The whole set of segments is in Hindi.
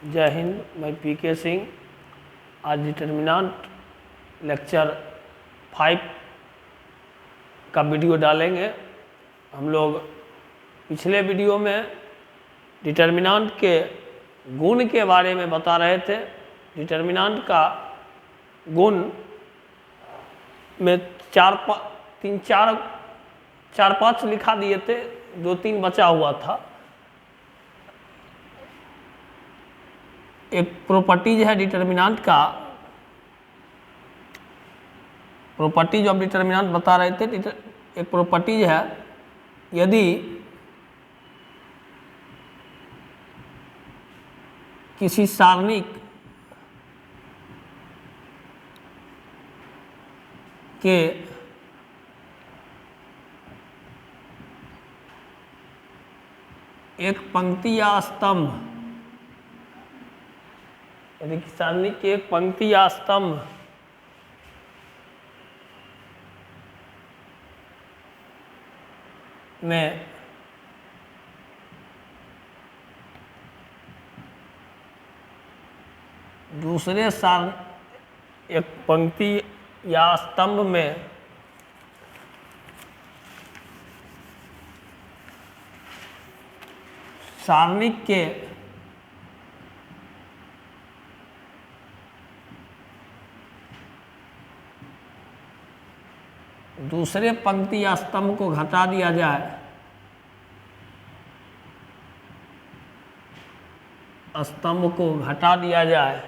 जय हिंद, मैं पीके सिंह। आज डिटर्मिनेंट लेक्चर 5 का वीडियो डालेंगे। हम लोग पिछले वीडियो में डिटर्मिनेंट के गुण के बारे में बता रहे थे। डिटर्मिनेंट का गुण में चार पाँच लिखा दिए थे, 2-3 बचा हुआ था। एक प्रॉपर्टीज है डिटर्मिनेंट का, प्रॉपर्टीज ऑफ डिटर्मिनेंट बता रहे थे। एक प्रॉपर्टीज है, यदि किसी सारणिक के एक पंक्ति या स्तंभ, यदि सारणिक की एक पंक्ति या स्तंभ में दूसरे एक पंक्ति या स्तंभ में सारणिक के दूसरे पंक्ति या स्तंभ को घटा दिया जाए, स्तंभ को घटा दिया जाए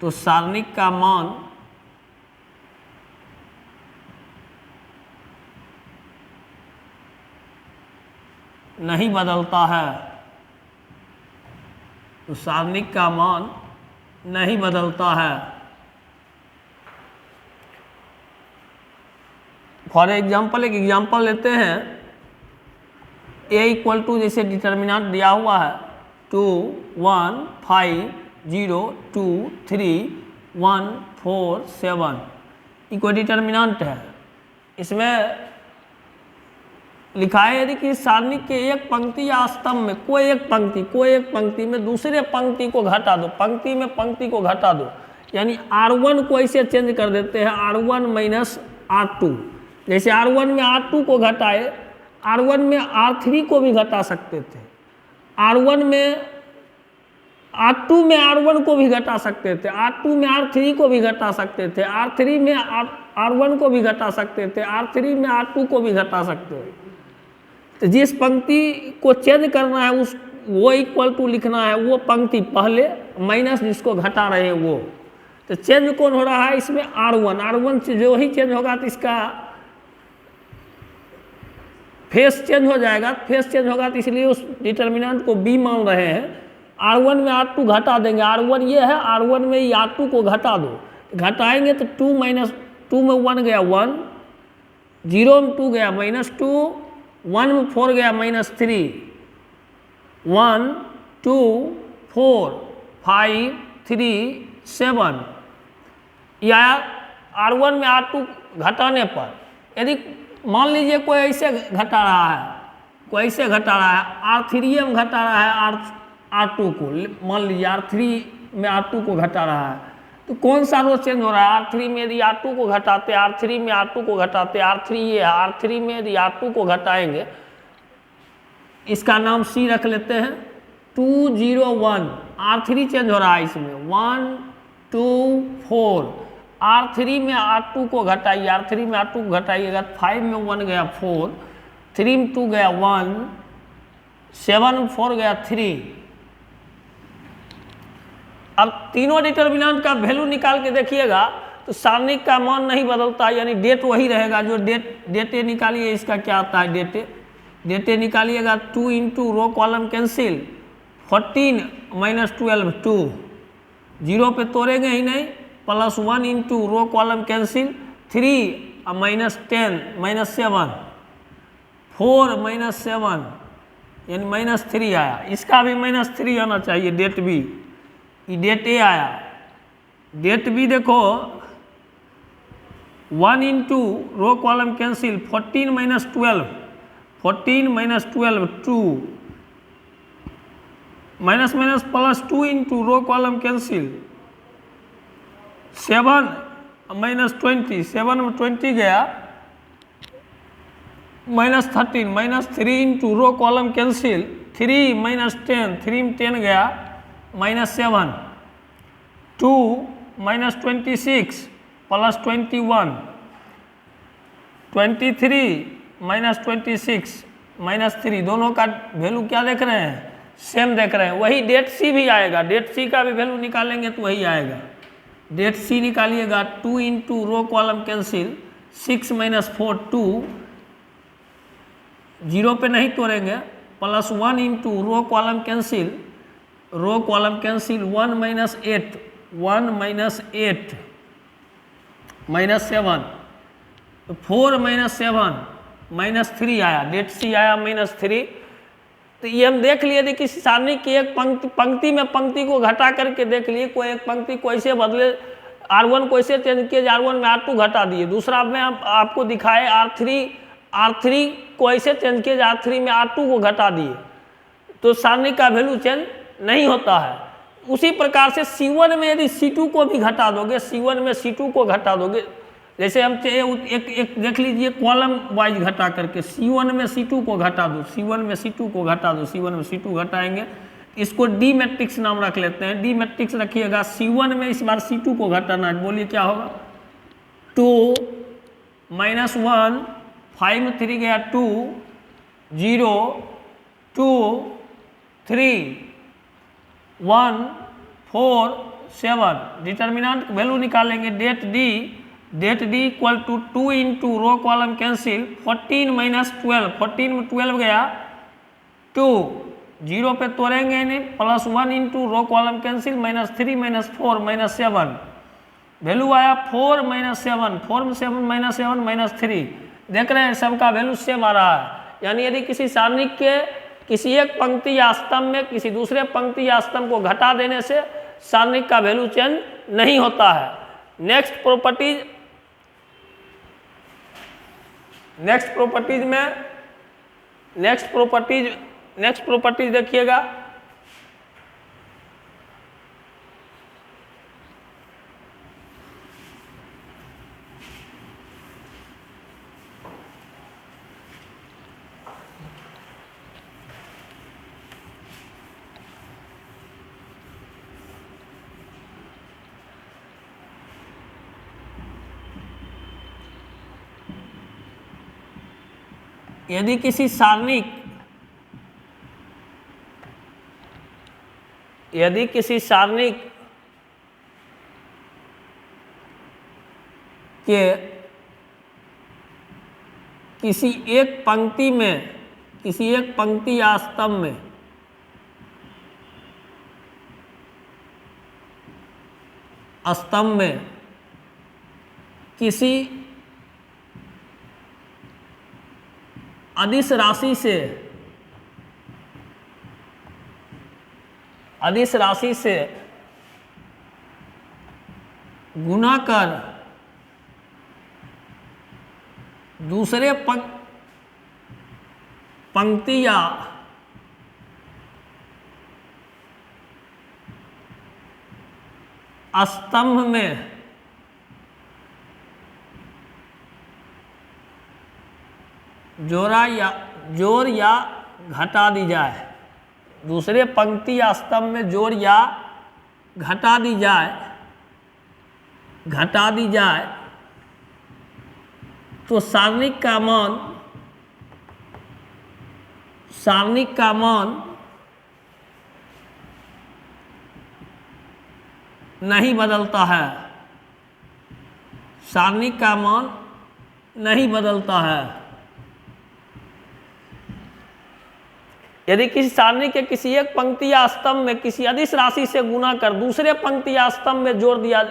तो सारणिक का मान नहीं बदलता है, तो सारणिक का मान नहीं बदलता है। फॉर एग्जाम्पल एक एग्जाम्पल लेते हैं। a इक्वल टू, जैसे डिटर्मिनेंट दिया हुआ है 2 1 5 0 2 3 1 4 7, इक्वल डिटर्मिनेंट है। इसमें लिखा है यदि कि सारणिक के एक पंक्ति या स्तंभ में कोई एक पंक्ति में दूसरे पंक्ति को घटा दो, पंक्ति में पंक्ति को घटा दो, यानी R1 को ऐसे चेंज कर देते हैं R1 माइनस R2। जैसे R1 में R2 को घटाए, R1 में R3 को भी घटा सकते थे, R1 में R2 में R1 को भी घटा सकते थे, R2 में R3 को भी घटा सकते थे, R3 में R1 को भी घटा सकते थे, R3 में R2 को भी घटा सकते थे। तो जिस पंक्ति को चेंज करना है उस वो इक्वल टू लिखना है, वो पंक्ति पहले माइनस जिसको घटा रहे हैं वो। तो चेंज कौन हो रहा है इसमें? R1 से जो ही चेंज होगा तो इसका फेस चेंज हो जाएगा। फेस चेंज होगा तो इसलिए उस डिटर्मिनेंट को B मान रहे हैं। R1 में R2 घटा देंगे, R1 ये है, R1 में ही R2 को घटा दो, घटाएंगे तो 2 माइनस 2 में 1 गया 1, 0 में 2 गया -2, 1 में 4 गया -3, 1 2 4 5 3 7। या R1 में R2 घटाने पर यदि मान लीजिए कोई ऐसे घटा रहा है, R3 में घटा रहा है R2 को, मान लीजिए R3 में R2 को घटा रहा है, तो कौन सा रो चेंज हो रहा है? R3 में यदि R2 को घटाते, R3 में R2 को घटाते, R3 ये है, R3 में यदि R2 को घटाएंगे, इसका नाम C रख लेते हैं। 2 0 1, R3 चेंज हो रहा है इसमें, 1 2 4, R3 में R2 को घटाइए, R3 में R2 को घटाइएगा, 5 में 1 गया 4, 3 में 2 गया 1, 7 में 4 गया 3। अब तीनों डिटर्मिनेंट का वैल्यू निकाल के देखिएगा तो सारणिक का मान नहीं बदलता, यानी डेट वही रहेगा। जो डेटे निकालिए, इसका क्या आता है डेटे निकालिएगा। 2 into row column cancel, 14 minus 12 2, 0 पे तोड़ेंगे ही नहीं, +1 into row column cancel, 3 minus 10 -7, 4 -7 यानी -3 आया। इसका भी -3 आना चाहिए, डेट भी, डेट ए आया। डेट बी देखो 1 into row column cancel 14 minus 12 2 minus minus plus 2 into row column cancel 7 minus 20 7 में 20 गया minus 13 minus 3 into row column cancel 3 minus 10 3 में 10 गया minus 7 2 minus 26 plus 21 23 minus 26 minus 3 दोनों का वैल्यू क्या देख रहे हैं सेम देख रहे हैं। वही डेट सी भी आएगा, डेट सी का भी वैल्यू निकालेंगे तो वही आएगा। डेट सी निकालिएगा 2 into row column cancel 6 minus 4 2 zero पे नहीं तोड़ेंगे plus 1 into row column cancel 1 minus 8 1 minus 8 minus 7 4 minus 7 minus 3 आया, डेट सी आया माइनस 3। तो ये हम देख लिए थे कि सारणी की एक पंक्ति में पंक्ति को घटा करके देख लिए, कोई एक पंक्ति को ऐसे बदले R1 को ऐसे चेंज किए R1 में R2 घटा दिए। दूसरा में आपको दिखाए R3 को ऐसे चेंज किए R3 में R2 को घटा दिए, तो सारणी का वैल्यू चेंज नहीं होता है। उसी प्रकार से C1 में यदि C2 को भी घटा दोगे, C1 में C2 को घटा दोगे, जैसे हम एक देख लीजिए कॉलम वाइज घटा करके C1 में C2 को घटा दो, C1 में C2 को घटा दो, C1 में C2 घटाएंगे, इसको डी मैट्रिक्स नाम रख लेते हैं। डी मैट्रिक्स रखिएगा, C1 में इस बार C2 को घटाना है, बोलिए क्या होगा 2 माइनस 1 5 में 3 गया 2 0 2 3 1 4 7 डिटर्मिनेंट वैल्यू निकालेंगे det D equal to 2 into row column cancel 14 minus 12 14 में 12 गया 2 जीरो पे तोड़ेंगे नहीं plus 1 into row column cancel minus 3 minus 4 minus 7 वैल्यू आया 4 माइनस 7 4 में 7 माइनस 7 माइनस 3 देख रहे हैं सबका वैल्यू सेम आ रहा है। यानी यदि किसी सारणी के किसी एक पंक्ति या स्तंभ में किसी दूसरे पंक्ति या स्तंभ को घटा देने से सारणी का वैल्यू चेंज नहीं होता है। नेक्स्ट प्रॉपर्टीज देखिएगा। यदि किसी सारणिक के किसी एक पंक्ति या स्तंभ में किसी अदिश राशि से गुना कर दूसरे पंक्ति या स्तंभ में जोड़ या घटा दी जाए, दूसरे पंक्ति या स्तंभ में जोड़ या घटा दी जाए तो सारणिक का मान नहीं बदलता है, सारणिक का मान नहीं बदलता है। यदि किसी सारणी के किसी एक पंक्ति या स्तंभ में किसी अदिश राशि से गुना कर दूसरे पंक्ति या स्तंभ में जोड़ या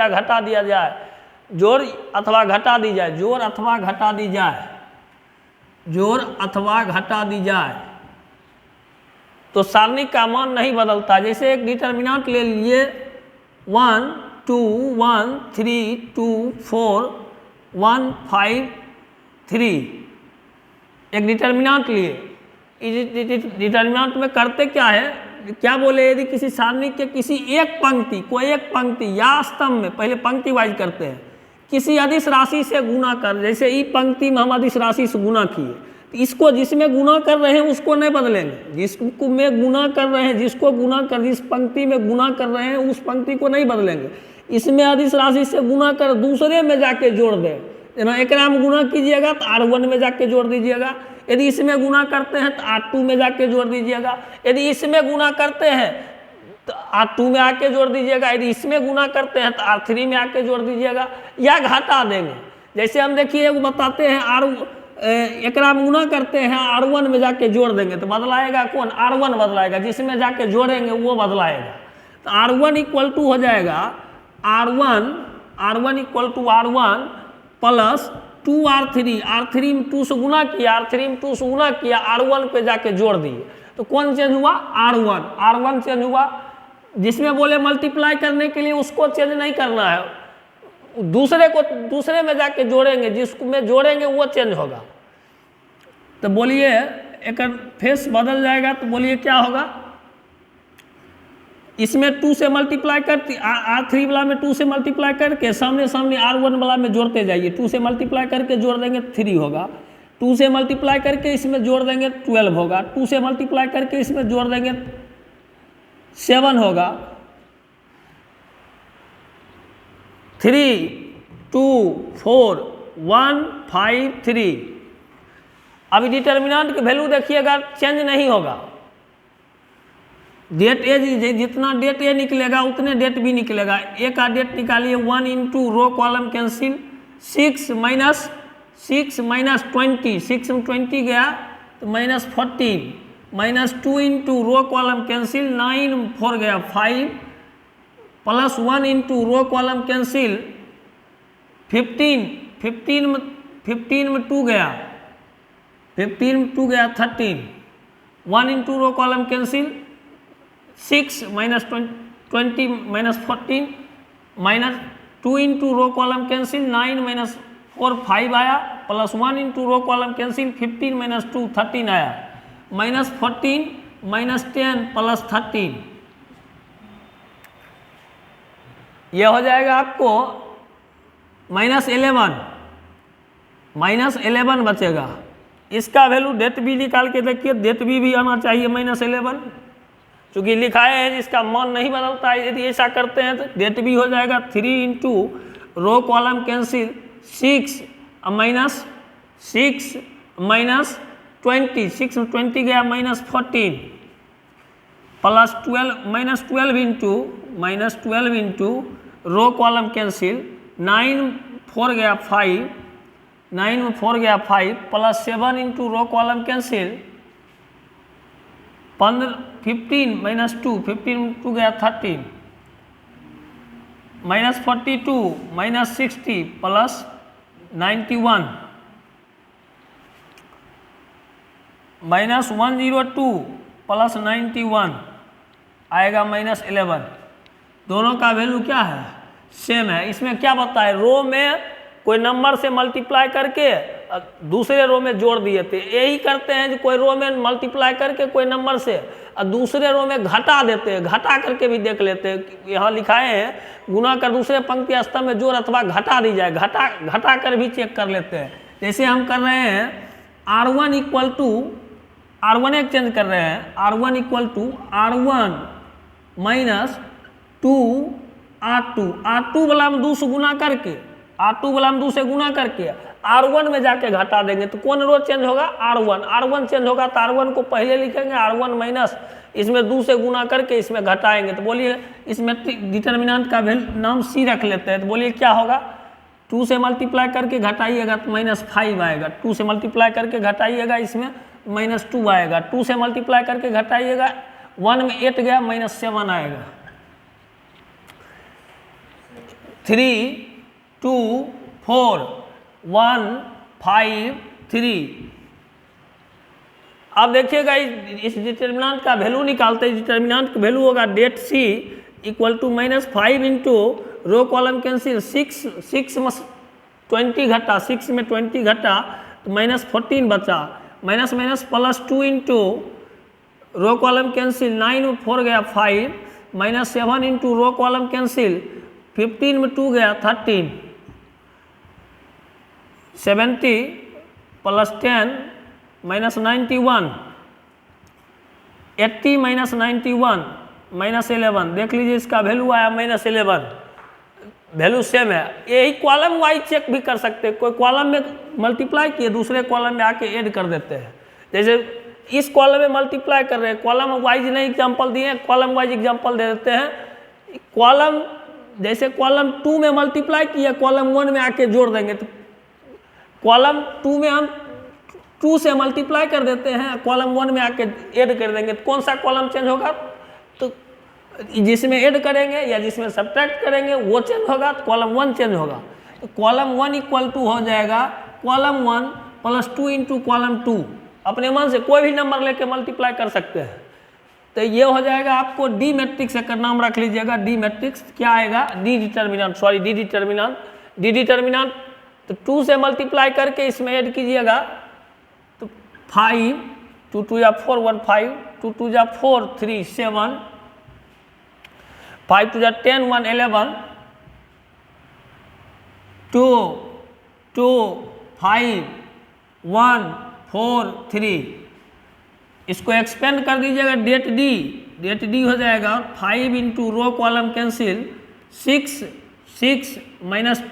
घटा दिया जाए, जोड़ अथवा घटा दी जाए तो सारणी का मान नहीं बदलता। जैसे एक डिटर्मिनेंट ले लीजिए 1 2 1 3 2 4 1 5 3 एक डिटर्मिनेंट लिए। इस डिटर्मिनेंट में करते क्या है, क्या बोले, यदि किसी सारणी के किसी एक पंक्ति कोई एक पंक्ति या स्तंभ में, पहले पंक्ति वाइज करते हैं, किसी अदिश राशि से गुना कर, जैसे ई पंक्ति में हम अदिश राशि से गुना किए, तो इसको जिसमें गुना कर रहे हैं उसको नहीं बदलेंगे, जिसको में गुना कर रहे हैं, जिसको गुना कर, जिस पंक्ति में गुना कर रहे हैं उस पंक्ति को नहीं बदलेंगे। इसमें अदिश राशि से गुना कर दूसरे में जाके जोड़ दें, ना एक में गुना कीजिएगा तो R1 में जाके जोड़ दीजिएगा, यदि इसमें गुना करते हैं तो R2 में जाके जोड़ दीजिएगा, यदि इसमें गुना करते हैं तो R2 में आके जोड़ दीजिएगा, यदि इसमें गुना करते हैं तो R3 में आके जोड़ दीजिएगा, या घटा देंगे। जैसे हम देखिए वो बताते हैं एक में गुना करते हैं R1 में जाके जोड़ देंगे तो बदलाएगा कौन, R1 बदलाएगा, जिसमें जाके जोड़ेंगे वो बदलाएगा। तो R1 इक्वल टू हो जाएगा R1 equal to R1 plus 2R3, R3 में 2 से गुना किया, R3 में 2 से गुना किया, R1 पे जाके जोड़ दिए, तो कौन चेंज हुआ, R1 चेंज हुआ। जिसमें बोले मल्टीप्लाई करने के लिए उसको चेंज नहीं करना है, दूसरे में जाके जोड़ेंगे, जिसमें जोड़ेंगे वो चेंज होगा। तो बोलिए एक फेस बदल जाएगा, तो बोलिए क्या होगा, इसमें 2 से मल्टीप्लाई करती R3 वाला में 2 से मल्टीप्लाई करके सामने R1 वाला में जोड़ते जाइए, 2 से मल्टीप्लाई करके जोड़ देंगे 3 होगा, 2 से मल्टीप्लाई करके इसमें जोड़ देंगे 12 होगा, 2 से मल्टीप्लाई करके इसमें जोड़ देंगे 7 होगा, 3 2 4 1 5 3। अभी डिटर्मिनेंट की वैल्यू देखिएगा चेंज नहीं होगा, डेट ए जितना डेट ए निकलेगा उतने डेट भी निकलेगा। ए का डेट निकालिए, 1 into row column cancel, 6 minus 20, 6 में 20 गया तो minus 14, minus 2 into row column cancel, 9 4 गया 5, plus 1 into row column cancel 15 में 2 गया, 15 में 2 गया 13, 1 into row column cancel 6 minus 20 minus 14, minus 2 into row column cancel 9 minus 4 5 आया, plus 1 into row column cancel 15 minus 2 13 आया, माइनस 14 माइनस 10 प्लस 13, यह हो जाएगा आपको माइनस 11 बचेगा। इसका वैल्यू डेट बी निकाल के देखिए, डेट बी भी आना चाहिए माइनस 11, चूँकि लिखाए है जिसका मान नहीं बदलता है। यदि ऐसा करते हैं तो डेट भी हो जाएगा 3 into row column cancel 6 minus 20, 6 में 20 गया minus 14, plus 12 minus 12 into row column cancel 9 4 गया 5, 9 में 4 गया 5, plus 7 into row column cancel 15 minus 2, 15 में 2 गया 13, minus 42 minus 60 plus 91, minus 102 plus 91 आएगा माइनस 11। दोनों का वैल्यू क्या है, सेम है। इसमें क्या बताए, रो में कोई नंबर से मल्टीप्लाई करके दूसरे रो में जोड़ दिए थे, यही करते हैं कि कोई रो में मल्टीप्लाई करके कोई नंबर से और दूसरे रो में घटा देते हैं, घटा करके भी देख लेते हैं। यहाँ लिखाए हैं गुना कर दूसरे पंक्ति स्तंभ में जोड़ अथवा घटा दी जाए, घटा कर भी चेक कर लेते हैं। जैसे हम कर रहे हैं R1 equal to R1 exchange कर रहे हैं, R1 equal to R1 minus 2R2, R2 वाला में 2 से गुना करके, R2 वाला में 2 से गुना करके R1 में जाके घटा देंगे तो कौन रो चेंज होगा, R1 चेंज होगा तो R1 को पहले लिखेंगे, R1 माइनस इसमें 2 से गुना करके इसमें घटाएंगे। तो बोलिए इसमें डिटर्मिनेंट का नाम C रख लेते हैं। तो बोलिए क्या होगा, 2 से मल्टीप्लाई करके घटाइएगा तो माइनस 5 आएगा, 2 से मल्टीप्लाई करके घटाइएगा इसमें माइनस 2 आएगा, 2 से मल्टीप्लाई करके घटाइएगा 1 में 8 गया माइनस 7 आएगा। 3 2 4 1 5 3। अब देखिएगा इस डिटर्मिनेंट का वैल्यू निकालते हैं। डिटर्मिनेंट का वैल्यू होगा det C equal to minus 5 into row column cancel, 6 में 20 घटा, 6 में 20 घटा तो -14 बचा, minus minus +2 into row column cancel, 9 में 4 गया 5, -7 इंटू रो कॉलम कैंसिल, 15 में 2 गया 13, 70 + 10 -91, 80 -91 -11, देख लीजिए इसका वैल्यू आया -11, वैल्यू सेम है। यही कॉलम वाइज चेक भी कर सकते हैं, कोई कॉलम में मल्टीप्लाई किए दूसरे कॉलम में आके ऐड कर देते हैं। जैसे इस कॉलम में मल्टीप्लाई कर रहे हैं, कॉलम वाइज नहीं एग्जांपल दिए, कॉलम वाइज एग्जांपल दे देते हैं। कॉलम जैसे कॉलम 2 में मल्टीप्लाई किया, कॉलम 1 में आके जोड़ देंगे, तो कॉलम 2 में हम 2 से मल्टीप्लाई कर देते हैं, कॉलम 1 में आके ऐड कर देंगे, तो कौन सा कॉलम चेंज होगा? तो जिसमें ऐड करेंगे या जिसमें सब्ट्रैक्ट करेंगे वो चेंज होगा, तो कॉलम 1 चेंज होगा। तो कॉलम 1 इक्वल टू हो जाएगा कॉलम 1 +2 इंटू कॉलम 2। अपने मन से कोई भी नंबर लेके मल्टीप्लाई कर सकते हैं। तो ये हो जाएगा आपको डी मैट्रिक्स का नाम रख लीजिएगा। डी मैट्रिक्स क्या आएगा? D determinant. तो 2 से मल्टीप्लाई करके इसमें ऐड कीजिएगा, तो 5, 2 2 या 4 1 5, 2 2 या 4 3 7, 5 2 या 10 1 11, 2 2 5 1 4 3। इसको एक्सपेंड कर दीजिएगा, डेट डी हो जाएगा 5 into row column cancel, 6 minus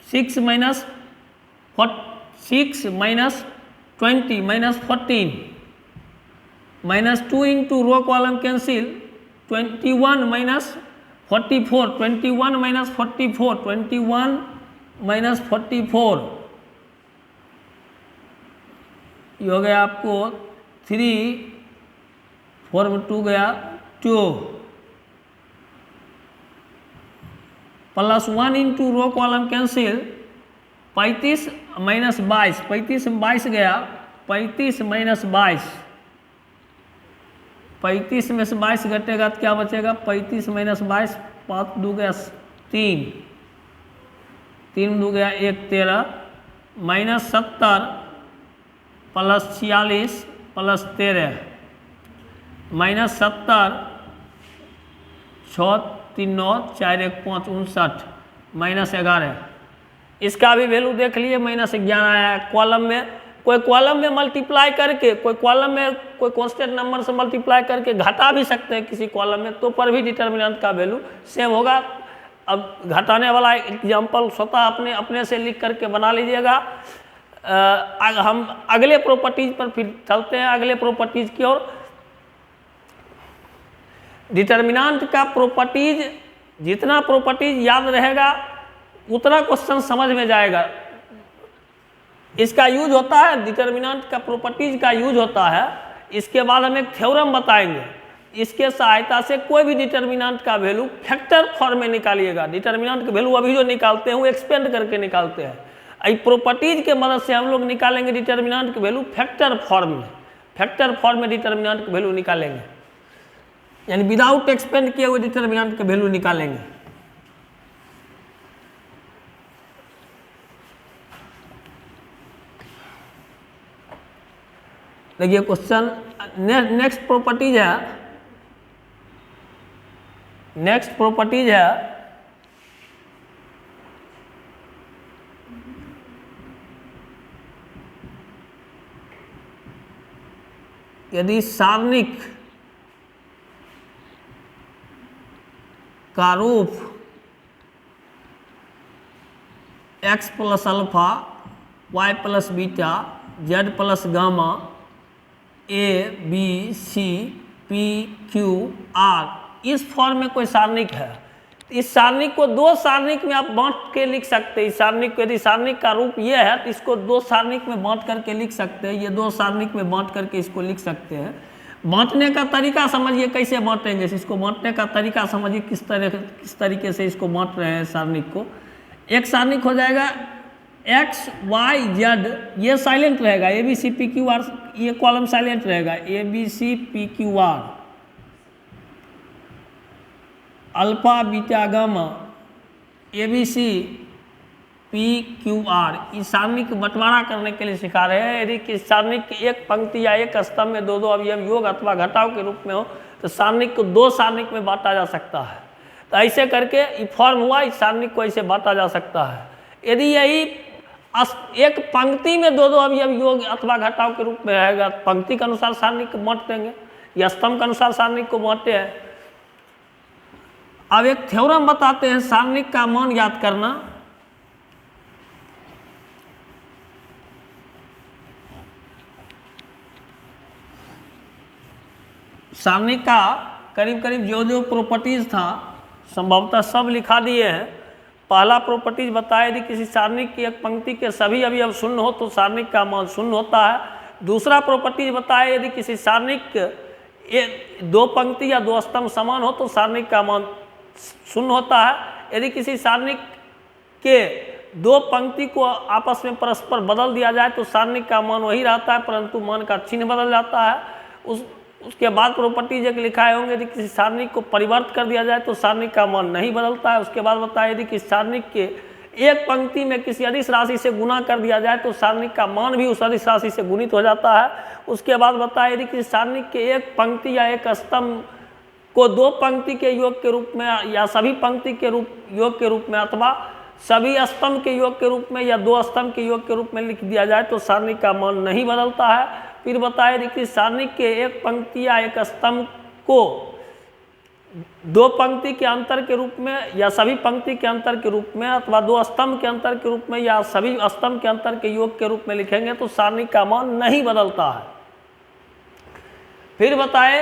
6 minus 20 minus 14, -2 into row column cancel, 21 minus 44, 21 minus 44, 21 minus 44, ये हो गया आपको 3, 4 में 2 गया 2, +1 into row column cancel, 35 minus 22, 35 में 22 गया, 35 माइनस 22, 35 में से 22 घटेगा तो क्या बचेगा? 35 माइनस 22, 5 2 गया 3, 3 2 गया 1 13, -70 +46 +13, -70, 6 3 9 4 1 5 59, -11। इसका भी वैल्यू देख लिए, -11 आया। कॉलम में कोई कॉलम में मल्टीप्लाई करके, कोई कॉलम में कोई कांस्टेंट नंबर से मल्टीप्लाई करके घटा भी सकते हैं किसी कॉलम में, तो पर भी डिटर्मिनेंट का वैल्यू सेम होगा। अब घटाने वाला एग्जांपल स्वतः अपने से लिख करके बना लीजिएगा। हम अगले प्रॉपर्टीज पर फिर चलते हैं, अगले प्रॉपर्टीज की ओर। डिटर्मिनेंट का प्रॉपर्टीज, जितना प्रॉपर्टीज याद रहेगा उतना क्वेश्चन समझ में जाएगा। इसका यूज होता है, डिटर्मिनेंट का प्रॉपर्टीज का यूज होता है। इसके बाद हम एक थ्योरम बताएंगे, इसके सहायता से कोई भी डिटर्मिनेंट का वैल्यू फैक्टर फॉर्म में निकालिएगा। डिटर्मिनेंट का वैल्यू अभी जो निकालते हैं वो एक्सपेंड करके निकालते हैं। इस प्रॉपर्टीज के मदद से हम लोग निकालेंगे डिटर्मिनेंट का वैल्यू फैक्टर फॉर्म में। फैक्टर फॉर्म में डिटर्मिनेंट का वैल्यू निकालेंगे, यानी विदाउट एक्सपेंड किए हुए डिटर्मिनेंट का वैल्यू निकालेंगे। देखिए क्वेश्चन, नेक्स्ट प्रॉपर्टीज है यदि सारणिक का रूप x + alpha, y + beta, z + gamma, A B C P Q R, इस फॉर्म में कोई सारणिक है, इस सारणिक को 2 सारणिक में आप बांट के लिख सकते हैं। इस सारणिक को, यदि सारणिक का रूप ये है तो इसको 2 सारणिक में बांट करके लिख सकते हैं। ये 2 सारणिक में बांट करके इसको लिख सकते हैं। बांटने का तरीका समझिए, कैसे बांटेंगे इसको, बांटने का तरीका समझिए, किस तरीके से इसको बांट रहे हैं सारणिक को। एक सारणिक हो जाएगा x y z, ये साइलेंट रहेगा, A B C P Q R, ये कॉलम साइलेंट रहेगा, A B C P Q R, alpha beta gamma, ABC PQR इस सारणिक बंटवारा करने के लिए सिखा रहे हैं। यदि किसी सारणिक की एक पंक्ति या एक स्तंभ में दो अवयव योग अथवा घटाव के रूप में हो तो सारणिक को दो सारणिक में बांटा जा सकता है। तो ऐसे करके ये फॉर्म हुआ, इस सारणिक को ऐसे बांटा जा सकता है। यदि यही एक पंक्ति में दो अवयव योग अथवा घटाव के रूप में रहेगा, पंक्ति के अनुसार सारणिक को बांट देंगे या स्तंभ के अनुसार सारणिक को बांटते हैं। अब एक थ्योरम बताते हैं सारणिक का मान ज्ञात करना। सारणिक का करीब करीब जो प्रॉपर्टीज था संभवतः सब लिखा दिए हैं। पहला प्रॉपर्टीज बताया यदि किसी सारणिक की एक पंक्ति के सभी अवयव शून्य हो तो सारणिक का मान शून्य होता है। दूसरा प्रॉपर्टीज बताया यदि किसी सारणिक दो पंक्ति या दो स्तंभ समान हो तो सारणिक का मान शून्य होता है। यदि किसी सारणिक के दो पंक्ति को आपस में परस्पर बदल दिया जाए तो सारणिक का मान वही रहता है परंतु मान का चिन्ह बदल जाता है। उसके बाद प्रॉपर्टीज एक लिखाए होंगे यदि किसी सारणिक को परिवर्त कर दिया जाए तो सारणिक का मान नहीं बदलता है। उसके बाद बताया यदि किसी सारणिक के एक पंक्ति में किसी अदिश राशि से गुना कर दिया जाए तो सारणिक का मान भी उस अदिश राशि से गुणित हो जाता है। उसके बाद बताया यदि किसी सारणिक के एक पंक्ति या एक स्तंभ को दो पंक्ति के योग के रूप में या सभी पंक्ति के योग के रूप में अथवा सभी स्तंभ के योग के रूप में या दो स्तंभ के योग के रूप में लिख दिया जाए तो सारणिक का मान नहीं बदलता है। फिर बताया कि सारणिक के एक पंक्ति या एक स्तंभ को दो पंक्ति के अंतर के रूप में या सभी पंक्ति के अंतर के रूप में अथवा दो स्तंभ के अंतर के रूप में या सभी स्तंभ के अंतर के योग के रूप में लिखेंगे तो सारणिक का मान नहीं बदलता है। फिर बताए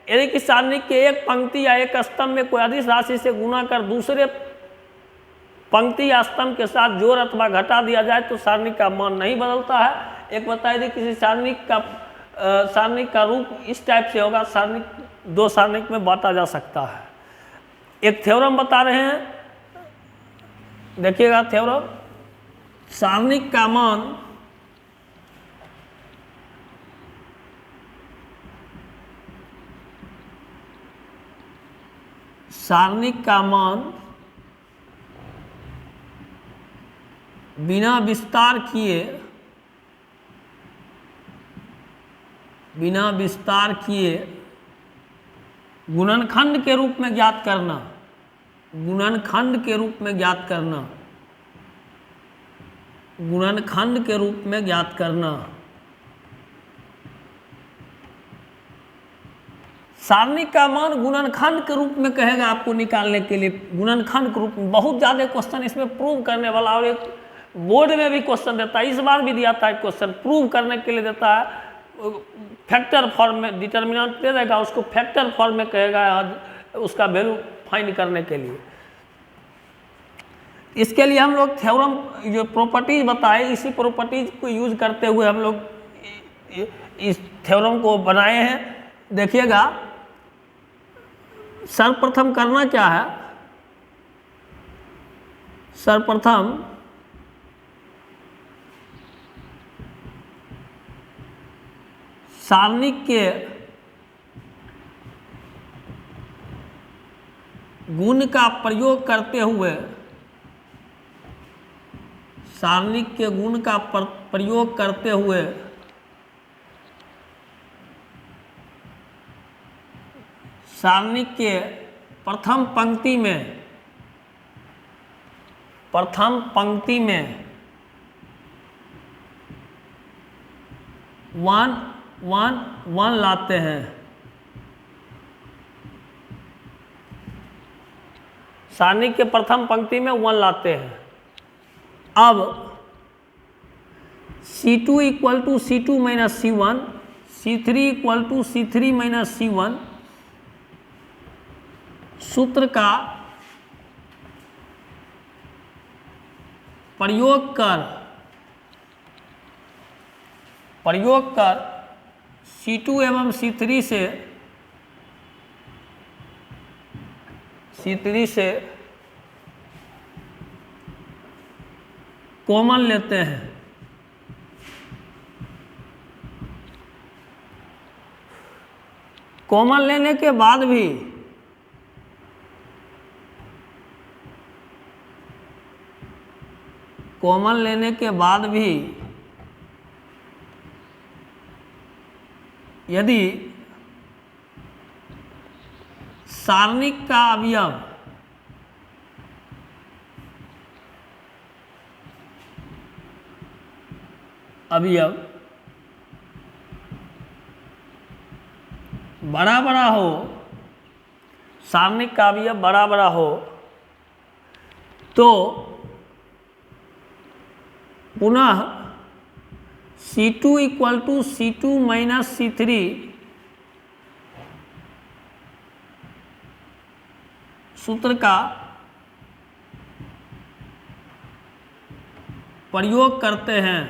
यदि कि सारणिक के एक पंक्ति या एक स्तंभ में कोई अदिश राशि से गुना कर दूसरे पंक्ति या स्तंभ के साथ जोड़ अथवा घटा दिया जाए तो सारणिक का मान नहीं बदलता है। एक बताइए यदि किसी सारणिक का रूप इस टाइप से होगा, सारणिक दो सारणिक में बांटा जा सकता है। एक थ्योरम बता रहे हैं, देखिएगा थ्योरम। सारणिक का मान बिना विस्तार किए गुणनखंड के रूप में ज्ञात करना, गुणनखंड के रूप में ज्ञात करना, गुणनखंड के रूप में ज्ञात करना। सारणिक का मान गुणनखंड के रूप में कहेगा आपको निकालने के लिए। गुणनखंड के रूप में बहुत ज़्यादा क्वेश्चन इसमें प्रूव करने वाला, और एक बोर्ड में भी क्वेश्चन देता है, इस बार भी दिया था क्वेश्चन प्रूव करने के लिए देता है। फैक्टर फॉर्म में डिटर्मिनेंट दे देगा, उसको फैक्टर फॉर्म में कहेगा उसका वैल्यू फाइंड करने के लिए। इसके लिए हम लोग थ्योरम जो प्रॉपर्टीज बताए इसी प्रॉपर्टीज को यूज करते हुए हम लोग इस थ्योरम को बनाए हैं। देखिएगा सर्वप्रथम करना क्या है, सर्वप्रथम सारणिक के गुण का प्रयोग करते हुए, सारणिक के गुण का प्रयोग करते हुए सारणिक के प्रथम पंक्ति में 1 1 1 लाते हैं। सारणिक के प्रथम पंक्ति में 1 लाते हैं। अब C2 equal to C2 minus C1, C3 equal to C3 minus C1 सूत्र का प्रयोग कर C2 एवं C3 से कॉमन लेते हैं। कॉमन लेने के बाद भी कॉमन लेने के बाद भी यदि सारणिक का अवयव बड़ा बड़ा हो, सारणिक का अवयव बड़ा बड़ा हो, तो पुनः C2 equal to C2 minus C3 सूत्र का प्रयोग करते हैं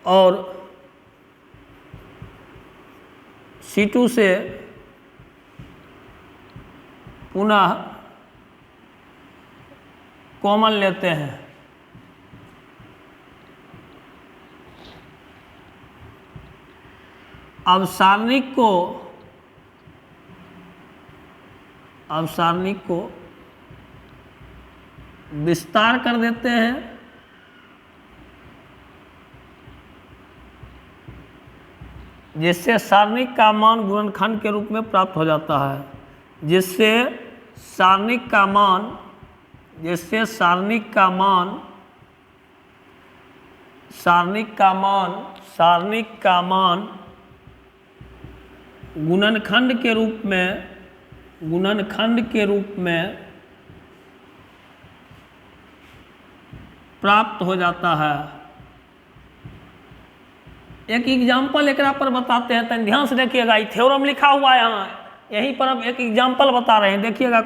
और C2 से पुनः कॉमन लेते हैं। अब सारणिक को विस्तार कर देते हैं, जिससे सारणिक का मान गुणनखंड के रूप में प्राप्त हो जाता है, जिससे सारणिक का मान गुणनखंड के रूप में प्राप्त हो जाता है। एक एग्जाम्पल एकरा पर बताते हैं, तो ध्यान से देखिएगा। ये थ्योरम लिखा हुआ है यहाँ, यहीं पर हम एक एग्जाम्पल बता रहे हैं, देखिएगा।